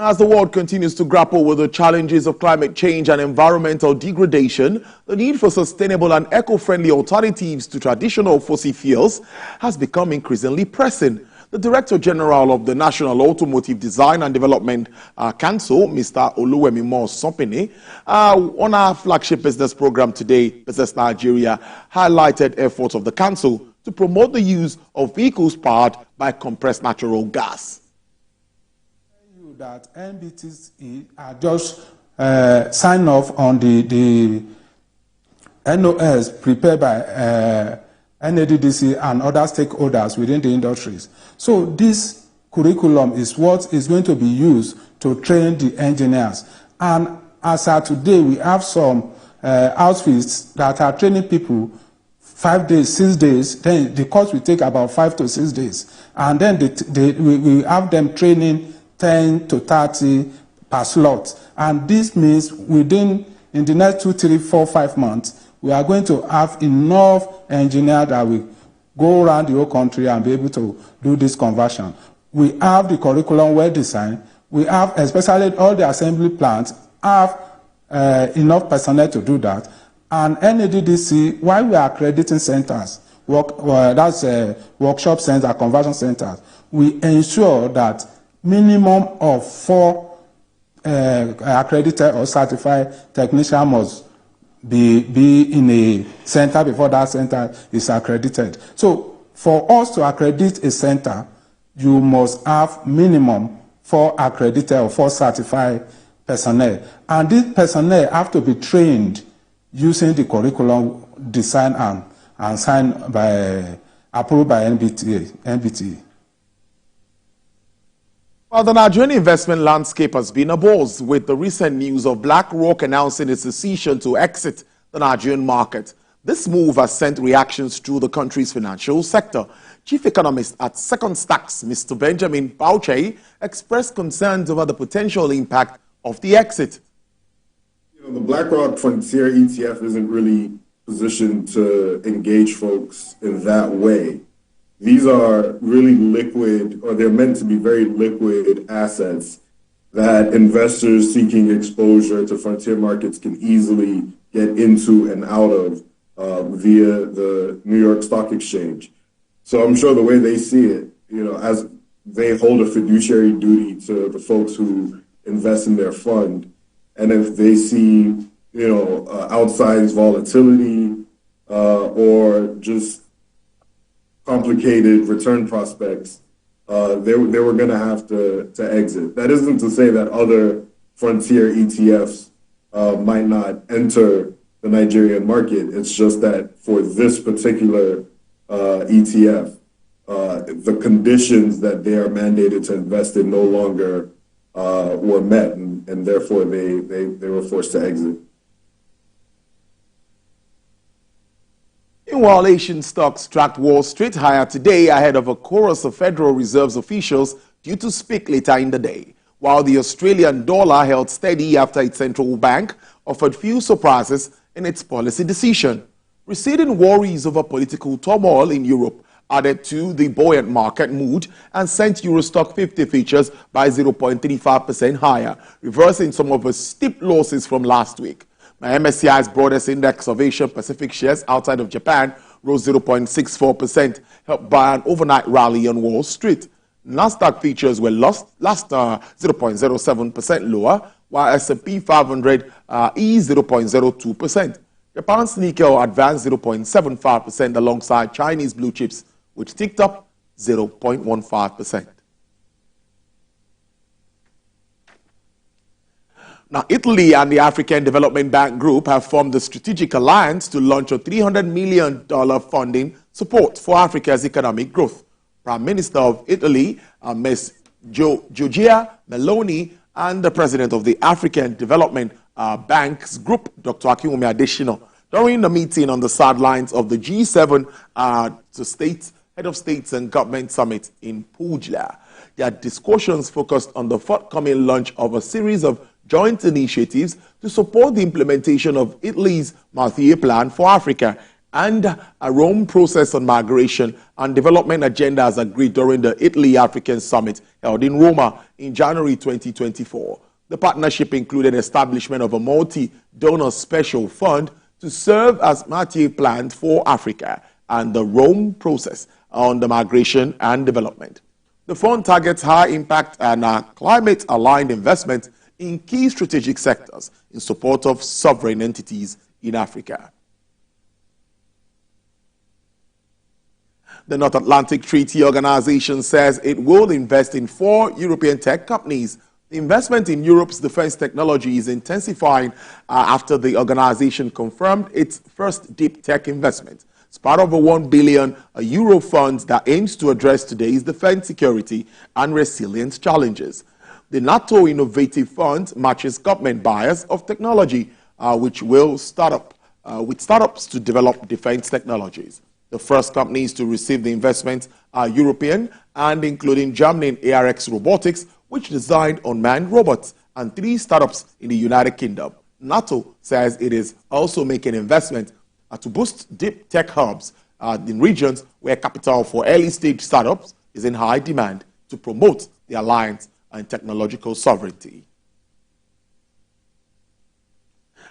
As the world continues to grapple with the challenges of climate change and environmental degradation, the need for sustainable and eco-friendly alternatives to traditional fossil fuels has become increasingly pressing. The Director General of the National Automotive Design and Development Council, Mr. Oluwemimo Sopene, on our flagship business program today, Business Nigeria, highlighted efforts of the Council to promote the use of vehicles powered by compressed natural gas. That NBTC are just signed off on the NOS prepared by NADDC and other stakeholders within the industries. So this curriculum is what is going to be used to train the engineers. And as of today, we have some outfits that are training people 5 days, 6 days. Then the course will take about 5 to 6 days. And then we have them training 10 to 30 per slot. And this means in the next 2, 3, 4, 5 months, we are going to have enough engineers that will go around the whole country and be able to do this conversion. We have the curriculum well designed. We have, especially all the assembly plants, have enough personnel to do that. And NADDC, while we are accrediting centers, workshop centers, conversion centers, we ensure that minimum of 4 accredited or certified technicians must be in a center before that center is accredited. So for us to accredit a center, you must have minimum 4 accredited or 4 certified personnel. And these personnel have to be trained using the curriculum designed and signed by, approved by NBT. Well, the Nigerian investment landscape has been abuzz with the recent news of BlackRock announcing its decision to exit the Nigerian market. This move has sent reactions through the country's financial sector. Chief economist at Second Stacks, Mr. Benjamin Bauchi, expressed concerns over the potential impact of the exit. The BlackRock Frontier ETF isn't really positioned to engage folks in that way. These are really liquid, or they're meant to be very liquid assets that investors seeking exposure to frontier markets can easily get into and out of via the New York Stock Exchange. So I'm sure the way they see it, as they hold a fiduciary duty to the folks who invest in their fund, and if they see, outsized volatility or just complicated return prospects, they were going to have to exit. That isn't to say that other frontier ETFs might not enter the Nigerian market. It's just that for this particular ETF, the conditions that they are mandated to invest in no longer were met, and therefore they were forced to exit. Meanwhile, Asian stocks tracked Wall Street higher today ahead of a chorus of Federal Reserve's officials due to speak later in the day, while the Australian dollar held steady after its central bank offered few surprises in its policy decision. Receding worries over political turmoil in Europe added to the buoyant market mood and sent Eurostock 50 futures by 0.35% higher, reversing some of the steep losses from last week. MSCI's broadest index of Asia-Pacific shares outside of Japan rose 0.64%, helped by an overnight rally on Wall Street. Nasdaq futures were last 0.07% lower, while S&P 500 eased 0.02%. Japan's Nikkei advanced 0.75% alongside Chinese blue chips, which ticked up 0.15%. Now, Italy and the African Development Bank Group have formed a strategic alliance to launch a $300 million funding support for Africa's economic growth. Prime Minister of Italy, Ms. Giorgia Meloni, and the President of the African Development Bank's Group, Dr. Akinwumi Adesina, during the meeting on the sidelines of the G7 Head of States and Government Summit in Puglia. Their discussions focused on the forthcoming launch of a series of joint initiatives to support the implementation of Italy's multi-year plan for Africa and a Rome process on migration and development agenda as agreed during the Italy-African Summit held in Roma in January 2024. The partnership included establishment of a multi-donor special fund to serve as Mathieu planned for Africa and the Rome process on the migration and development. The fund targets high impact and climate-aligned investment in key strategic sectors in support of sovereign entities in Africa. The North Atlantic Treaty Organization says it will invest in 4 European tech companies. The investment in Europe's defense technology is intensifying after the organization confirmed its first deep tech investment. It's part of a €1 billion euro fund that aims to address today's defense security and resilience challenges. The NATO Innovative Fund matches government buyers of technology, which will start with startups to develop defense technologies. The first companies to receive the investment are European and including German ARX Robotics, which designed unmanned robots, and 3 startups in the United Kingdom. NATO says it is also making investment to boost deep tech hubs in regions where capital for early-stage startups is in high demand to promote the alliance and technological sovereignty.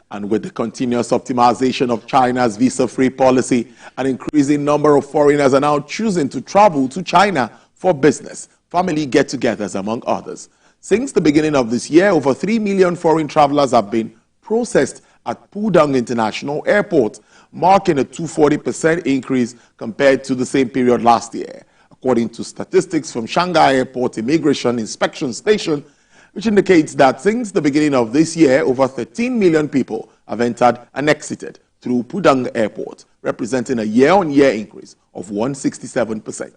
And with the continuous optimization of China's visa-free policy, an increasing number of foreigners are now choosing to travel to China for business, family get-togethers, among others. Since the beginning of this year, over 3 million foreign travelers have been processed at Pudong International Airport, marking a 240% increase compared to the same period last year, according to statistics from Shanghai Airport Immigration Inspection Station, which indicates that since the beginning of this year, over 13 million people have entered and exited through Pudong Airport, representing a year-on-year increase of 167%.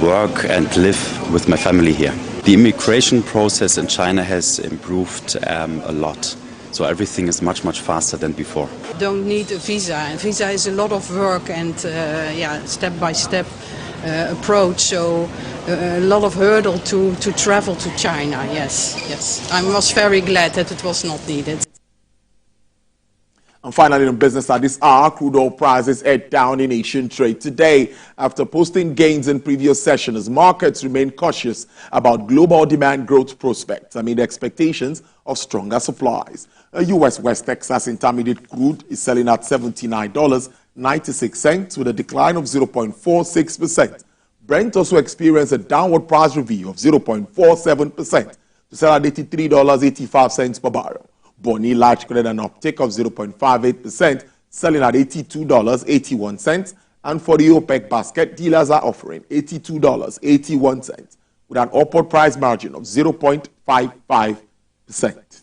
Work and live with my family here. The immigration process in China has improved a lot. So everything is much, much faster than before. Don't need a visa. A visa is a lot of work and step-by-step approach. So a lot of hurdle to travel to China. Yes. I was very glad that it was not needed. And finally, in business at this hour, crude oil prices head down in Asian trade today after posting gains in previous sessions as markets remain cautious about global demand growth prospects amid expectations of stronger supplies. U.S. West Texas Intermediate crude is selling at $79.96 with a decline of 0.46%. Brent also experienced a downward price review of 0.47% to sell at $83.85 per barrel. Bonny large credit an uptick of 0.58%, selling at $82.81. And for the OPEC basket, dealers are offering $82.81 with an upward price margin of 0.55%.